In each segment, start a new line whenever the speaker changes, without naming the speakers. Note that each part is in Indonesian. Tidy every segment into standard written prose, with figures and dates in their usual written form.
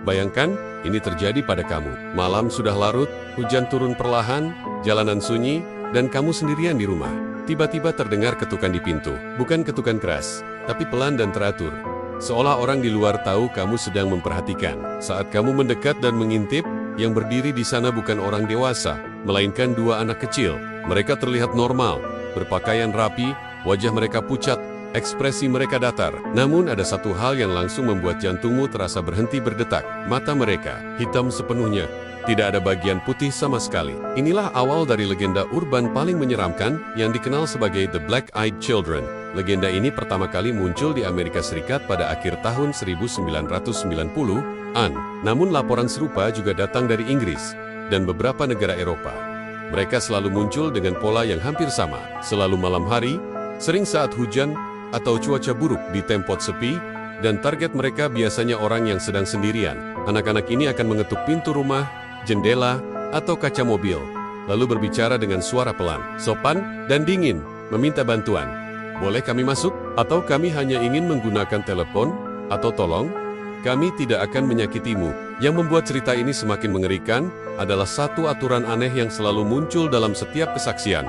Bayangkan, ini terjadi pada kamu. Malam sudah larut, hujan turun perlahan, jalanan sunyi, dan kamu sendirian di rumah. Tiba-tiba terdengar ketukan di pintu. Bukan ketukan keras, tapi pelan dan teratur. Seolah orang di luar tahu kamu sedang memperhatikan. Saat kamu mendekat dan mengintip, yang berdiri di sana bukan orang dewasa, melainkan dua anak kecil. Mereka terlihat normal, berpakaian rapi, wajah mereka pucat, ekspresi mereka datar. Namun ada satu hal yang langsung membuat jantungmu terasa berhenti berdetak. Mata mereka hitam sepenuhnya. Tidak ada bagian putih sama sekali. Inilah awal dari legenda urban paling menyeramkan yang dikenal sebagai The Black-Eyed Children. Legenda ini pertama kali muncul di Amerika Serikat pada akhir tahun 1990-an. Namun laporan serupa juga datang dari Inggris dan beberapa negara Eropa. Mereka selalu muncul dengan pola yang hampir sama. Selalu malam hari, sering saat hujan atau cuaca buruk di tempat sepi, dan target mereka biasanya orang yang sedang sendirian. Anak-anak ini akan mengetuk pintu rumah, jendela, atau kaca mobil, lalu berbicara dengan suara pelan, sopan, dan dingin, meminta bantuan. Boleh kami masuk? Atau kami hanya ingin menggunakan telepon? Atau tolong? Kami tidak akan menyakitimu. Yang membuat cerita ini semakin mengerikan adalah satu aturan aneh yang selalu muncul dalam setiap kesaksian,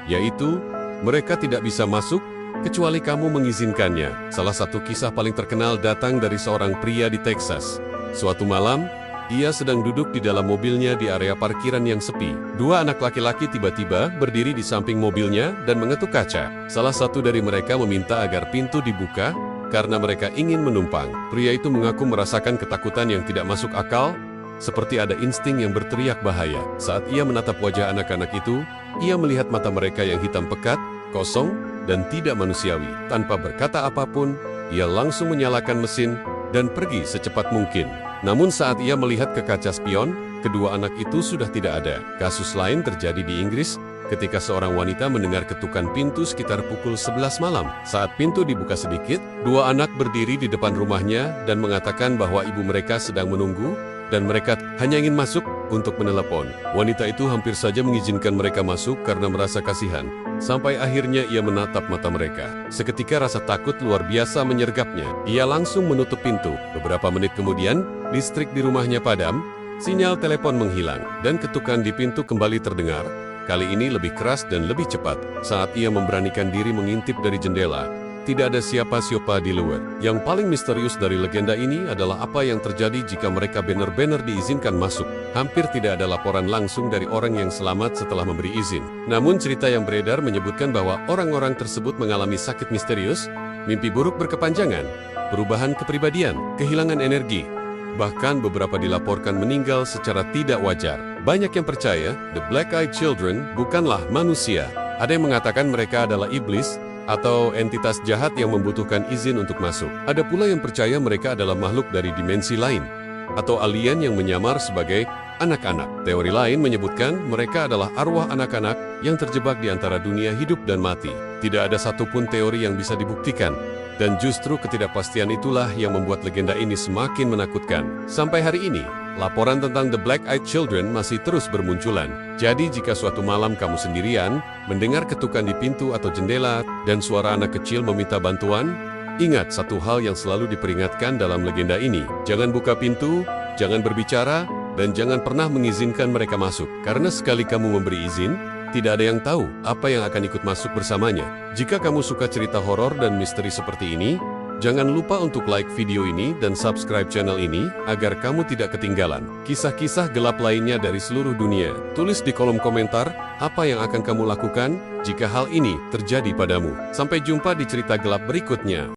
yaitu mereka tidak bisa masuk kecuali kamu mengizinkannya. Salah satu kisah paling terkenal datang dari seorang pria di Texas. Suatu malam, ia sedang duduk di dalam mobilnya di area parkiran yang sepi. Dua anak laki-laki tiba-tiba berdiri di samping mobilnya dan mengetuk kaca. Salah satu dari mereka meminta agar pintu dibuka karena mereka ingin menumpang. Pria itu mengaku merasakan ketakutan yang tidak masuk akal, seperti ada insting yang berteriak bahaya. Saat ia menatap wajah anak-anak itu, ia melihat mata mereka yang hitam pekat, kosong, dan tidak manusiawi. Tanpa berkata apapun, ia langsung menyalakan mesin dan pergi secepat mungkin. Namun saat ia melihat ke kaca spion, kedua anak itu sudah tidak ada. Kasus lain terjadi di Inggris ketika seorang wanita mendengar ketukan pintu sekitar pukul 11 malam. Saat pintu dibuka sedikit, dua anak berdiri di depan rumahnya dan mengatakan bahwa ibu mereka sedang menunggu dan mereka hanya ingin masuk untuk menelepon. Wanita itu hampir saja mengizinkan mereka masuk karena merasa kasihan. Sampai akhirnya ia menatap mata mereka. Seketika rasa takut luar biasa menyergapnya. Ia langsung menutup pintu. Beberapa menit kemudian, listrik di rumahnya padam, sinyal telepon menghilang, dan ketukan di pintu kembali terdengar. Kali ini lebih keras dan lebih cepat. Saat ia memberanikan diri mengintip dari jendela, tidak ada siapa-siapa di luar. Yang paling misterius dari legenda ini adalah apa yang terjadi jika mereka benar-benar diizinkan masuk. Hampir tidak ada laporan langsung dari orang yang selamat setelah memberi izin. Namun cerita yang beredar menyebutkan bahwa orang-orang tersebut mengalami sakit misterius, mimpi buruk berkepanjangan, perubahan kepribadian, kehilangan energi. Bahkan beberapa dilaporkan meninggal secara tidak wajar. Banyak yang percaya The Black-Eyed Children bukanlah manusia. Ada yang mengatakan mereka adalah iblis, atau entitas jahat yang membutuhkan izin untuk masuk. Ada pula yang percaya mereka adalah makhluk dari dimensi lain, atau alien yang menyamar sebagai anak-anak. Teori lain menyebutkan mereka adalah arwah anak-anak yang terjebak di antara dunia hidup dan mati. Tidak ada satupun teori yang bisa dibuktikan, dan justru ketidakpastian itulah yang membuat legenda ini semakin menakutkan. Sampai hari ini, laporan tentang The Black-Eyed Children masih terus bermunculan. Jadi jika suatu malam kamu sendirian, mendengar ketukan di pintu atau jendela, dan suara anak kecil meminta bantuan, ingat satu hal yang selalu diperingatkan dalam legenda ini. Jangan buka pintu, jangan berbicara, dan jangan pernah mengizinkan mereka masuk. Karena sekali kamu memberi izin, tidak ada yang tahu apa yang akan ikut masuk bersamanya. Jika kamu suka cerita horor dan misteri seperti ini, jangan lupa untuk like video ini dan subscribe channel ini agar kamu tidak ketinggalan kisah-kisah gelap lainnya dari seluruh dunia. Tulis di kolom komentar apa yang akan kamu lakukan jika hal ini terjadi padamu. Sampai jumpa di cerita gelap berikutnya.